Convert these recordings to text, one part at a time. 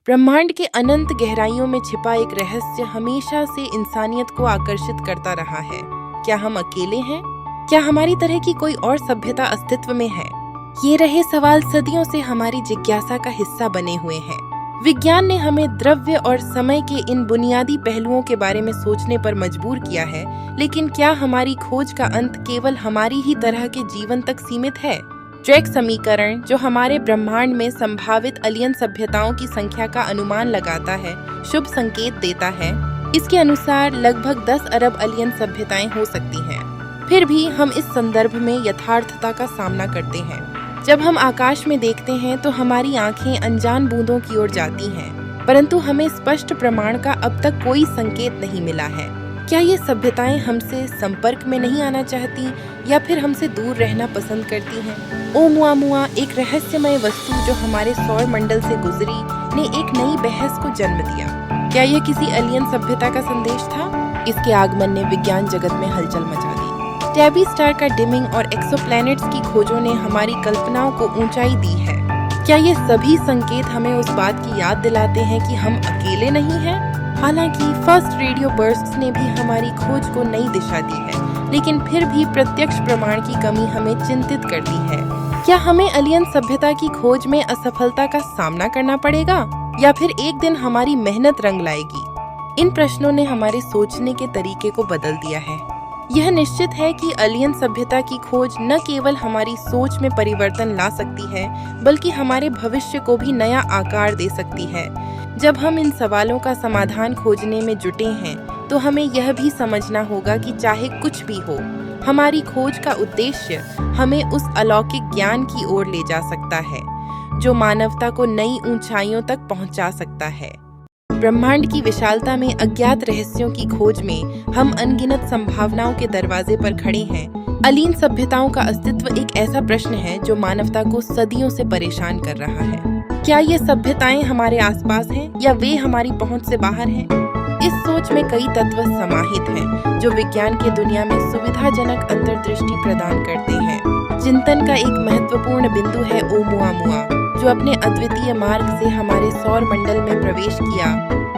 ब्रह्मांड के अनंत गहराइयों में छिपा एक रहस्य हमेशा से इंसानियत को आकर्षित करता रहा है। क्या हम अकेले हैं? क्या हमारी तरह की कोई और सभ्यता अस्तित्व में है? ये रहे सवाल सदियों से हमारी जिज्ञासा का हिस्सा बने हुए हैं। विज्ञान ने हमें द्रव्य और समय के इन बुनियादी पहलुओं के बारे में सोचने पर मजबूर किया है, लेकिन क्या हमारी खोज का अंत केवल हमारी ही तरह के जीवन तक सीमित है? ड्रेक समीकरण, जो हमारे ब्रह्मांड में संभावित एलियन सभ्यताओं की संख्या का अनुमान लगाता है, शुभ संकेत देता है। इसके अनुसार लगभग 10 अरब एलियन सभ्यताएं हो सकती हैं। फिर भी हम इस संदर्भ में यथार्थता का सामना करते हैं। जब हम आकाश में देखते हैं तो हमारी आंखें अनजान बूंदों की ओर जाती हैं, परंतु हमें स्पष्ट प्रमाण का अब तक कोई संकेत नहीं मिला है। क्या ये सभ्यताएं हमसे संपर्क में नहीं आना चाहती या फिर हमसे दूर रहना पसंद करती हैं? ओमुआमुआ, एक रहस्यमय वस्तु जो हमारे सौर मंडल से गुजरी, ने एक नई बहस को जन्म दिया। क्या यह किसी एलियन सभ्यता का संदेश था? इसके आगमन ने विज्ञान जगत में हलचल मचा दी। टैबी स्टार का डिमिंग और एक्सोप्लैनेट्स की खोजों ने हमारी कल्पनाओं को ऊंचाई दी है। क्या ये सभी संकेत हमें उस बात की याद दिलाते हैं कि हम अकेले नहीं हैं? हालांकि फर्स्ट रेडियो बर्स्ट्स ने भी हमारी खोज को नई दिशा दी है, लेकिन फिर भी प्रत्यक्ष प्रमाण की कमी हमें चिंतित करती है। क्या हमें एलियन सभ्यता की खोज में असफलता का सामना करना पड़ेगा या फिर एक दिन हमारी मेहनत रंग लाएगी? इन प्रश्नों ने हमारे सोचने के तरीके को बदल दिया है। यह निश्चित है कि एलियन सभ्यता की खोज न केवल हमारी सोच में परिवर्तन ला सकती है, बल्कि हमारे भविष्य को भी नया आकार दे सकती है। जब हम इन सवालों का समाधान खोजने में जुटे हैं, तो हमें यह भी समझना होगा कि चाहे कुछ भी हो, हमारी खोज का उद्देश्य हमें उस अलौकिक ज्ञान की ओर ले जा सकता है, जो मानवता को नई ऊंचाइयों तक पहुंचा सकता है। ब्रह्मांड की विशालता में अज्ञात रहस्यों की खोज में हम अनगिनत संभावनाओं के दरवाजे पर खड़े हैं। एलियन सभ्यताओं का अस्तित्व एक ऐसा प्रश्न है जो मानवता को सदियों से परेशान कर रहा है। क्या ये सभ्यताएं हमारे आसपास हैं या वे हमारी पहुंच से बाहर हैं? इस सोच में कई तत्व समाहित हैं, जो विज्ञान की दुनिया में सुविधाजनक अंतर्दृष्टि प्रदान करते हैं। चिंतन का एक महत्वपूर्ण बिंदु है ओमुआमुआ, जो अपने अद्वितीय मार्ग से हमारे सौर मंडल में प्रवेश किया।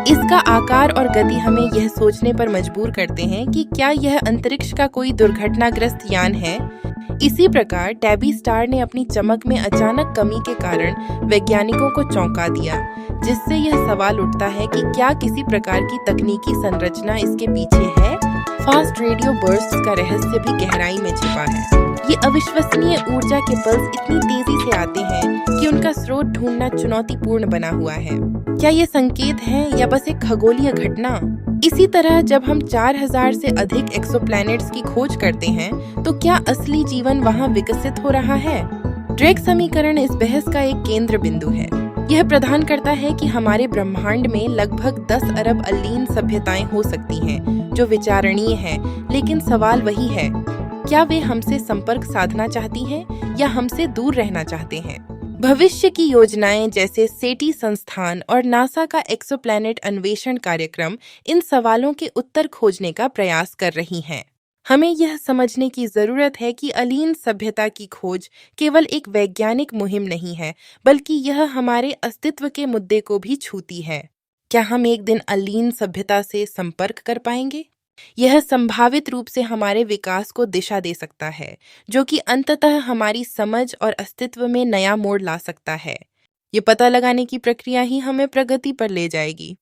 इसका आकार और गति हमें यह सोचने पर मजबूर करते हैं कि क्या यह अंतरिक्ष का कोई दुर्घटनाग्रस्त यान है। इसी प्रकार टैबी स्टार ने अपनी चमक में अचानक कमी के कारण वैज्ञानिकों को चौंका दिया, जिससे यह सवाल उठता है कि क्या किसी प्रकार की तकनीकी संरचना इसके पीछे है। फास्ट रेडियो बर्स्ट्स का रहस्य भी गहराई में छिपा है। ये अविश्वसनीय ऊर्जा के पल्स इतनी तेजी से आते हैं कि उनका स्रोत ढूंढना चुनौतीपूर्ण बना हुआ है। क्या ये संकेत हैं या बस एक खगोलीय घटना? इसी तरह जब हम 4000 से अधिक एक्सोप्लैनेट्स की खोज करते हैं, तो क्या असली जीवन वहां विकसित हो रहा है? ड्रेक समीकरण इस बहस का एक केंद्र बिंदु है। यह प्रदान करता है कि हमारे ब्रह्मांड में लगभग 10 अरब एलियन सभ्यताएं हो सकती हैं, जो विचारणीय है, लेकिन सवाल वही है, क्या वे हमसे संपर्क साधना चाहती हैं या हमसे दूर रहना चाहते हैं? भविष्य की योजनाएं जैसे सेटी संस्थान और नासा का एक्सोप्लैनेट अन्वेषण कार्यक्रम इन सवालों के उत्तर खोजने का प्रयास कर रही हैं। हमें यह समझने की जरूरत है कि एलियन सभ्यता की खोज केवल एक वैज्ञानिक मुहिम नहीं है, बल्कि यह हमारे अस्तित्व के मुद्दे को भी छूती है। क्या हम एक दिन एलियन सभ्यता से संपर्क कर पाएंगे? यह संभावित रूप से हमारे विकास को दिशा दे सकता है, जो कि अंततः हमारी समझ और अस्तित्व में नया मोड़ ला सकता है। ये पता लगाने की प्रक्रिया ही हमें प्रगति पर ले जाएगी।